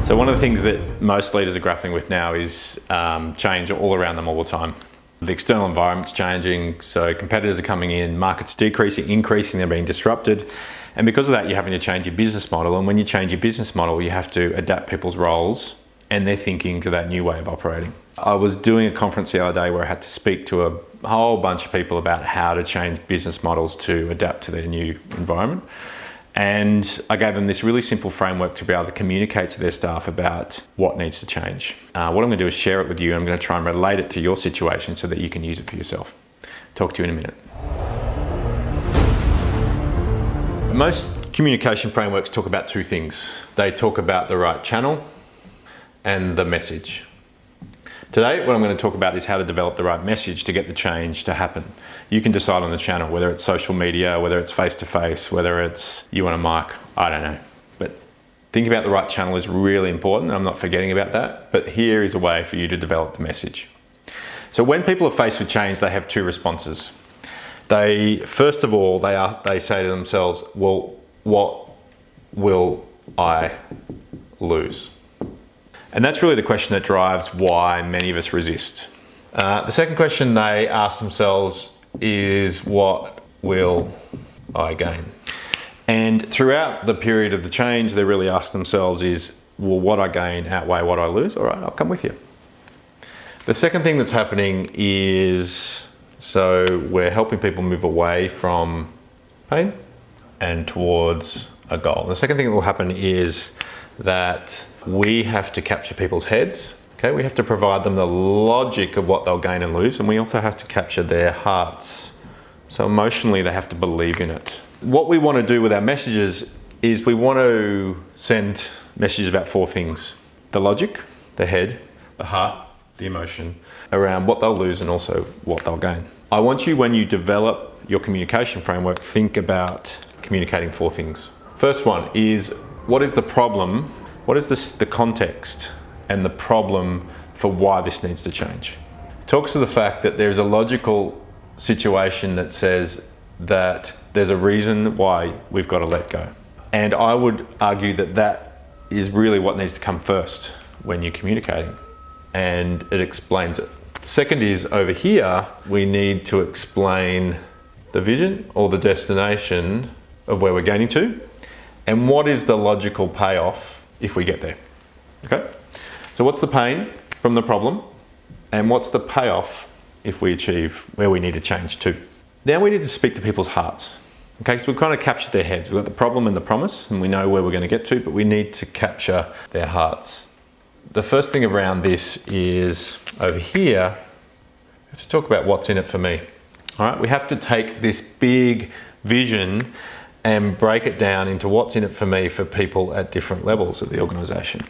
So one of the things that most leaders are grappling with now is change all around them all the time. The external environment's changing, so competitors are coming in, markets are decreasing, increasing, they're being disrupted. And because of that, you're having to change your business model. And when you change your business model, you have to adapt people's roles and their thinking to that new way of operating. I was doing a conference the other day where I had to speak to a whole bunch of people about how to change business models to adapt to their new environment. And I gave them this really simple framework to be able to communicate to their staff about what needs to change. What I'm going to do is share it with you. I'm going to try and relate it to your situation so that you can use it for yourself. Talk to you in a minute. Most communication frameworks talk about two things. They talk about the right channel and the message. Today, what I'm going to talk about is how to develop the right message to get the change to happen. You can decide on the channel, whether it's social media, whether it's face-to-face, whether it's you on a mic, I don't know. But thinking about the right channel is really important. I'm not forgetting about that, but here is a way for you to develop the message. So when people are faced with change, they have two responses. First of all, they say to themselves, well, what will I lose? And that's really the question that drives why many of us resist. The second question they ask themselves is, what will I gain? And throughout the period of the change, they really ask themselves is, will what I gain outweigh what I lose? All right, I'll come with you. The second thing that's happening is, so we're helping people move away from pain and towards a goal. The second thing that will happen is that we have to capture people's heads. Okay, we have to provide them the logic of what they'll gain and lose, and we also have to capture their hearts. So emotionally, they have to believe in it. What we want to do with our messages is we want to send messages about four things: the logic, the head, the heart, the emotion, around what they'll lose and also what they'll gain. I want you, when you develop your communication framework, think about communicating four things. First one is, what is the problem? What is the context and the problem for why this needs to change? It talks to the fact that there's a logical situation that says that there's a reason why we've got to let go. And I would argue that that is really what needs to come first when you're communicating, and it explains it. Second is, over here, we need to explain the vision or the destination of where we're getting to, and what is the logical payoff if we get there. Okay? So what's the pain from the problem, and what's the payoff if we achieve where we need to change to? Now we need to speak to people's hearts. Okay, so we've kind of captured their heads. We've got the problem and the promise, and we know where we're going to get to, but we need to capture their hearts. The first thing around this is, over here, we have to talk about what's in it for me. All right, we have to take this big vision and break it down into what's in it for me for people at different levels of the organisation,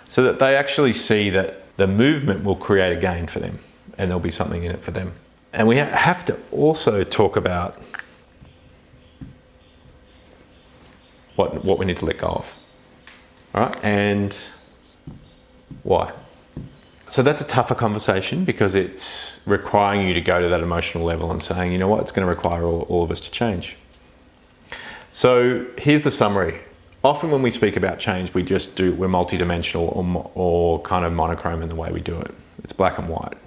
so that they actually see that the movement will create a gain for them and there'll be something in it for them. And we have to also talk about what we need to let go of, all right, and why. So that's a tougher conversation because it's requiring you to go to that emotional level and saying, you know what, it's going to require all of us to change. So here's the summary. Often when we speak about change, we're multidimensional or kind of monochrome in the way we do it. It's black and white.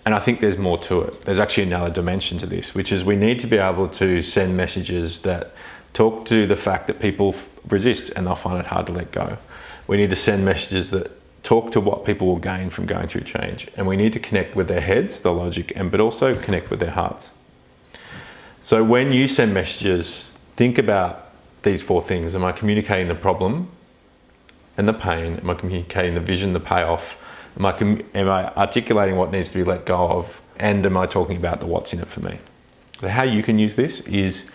And I think there's more to it. There's actually another dimension to this, which is we need to be able to send messages that talk to the fact that people resist and they'll find it hard to let go. We need to send messages that talk to what people will gain from going through change. And we need to connect with their heads, the logic, but also connect with their hearts. So when you send messages, think about these four things. Am I communicating the problem and the pain? Am I communicating the vision, the payoff? Am I articulating what needs to be let go of? And am I talking about the what's in it for me? So how you can use this is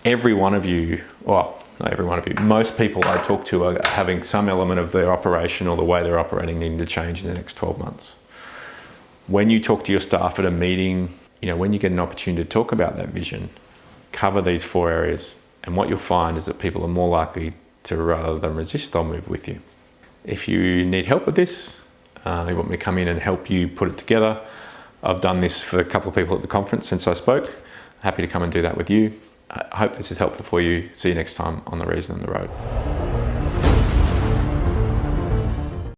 every one of you, well, not every one of you, most people I talk to are having some element of their operation or the way they're operating needing to change in the next 12 months. When you talk to your staff at a meeting, when you get an opportunity to talk about that vision, cover these four areas. And what you'll find is that people are more likely to, rather than resist, they'll move with you. If you need help with this, you want me to come in and help you put it together, I've done this for a couple of people at the conference since I spoke. Happy to come and do that with you. I hope this is helpful for you. See you next time on The Reason and the Road.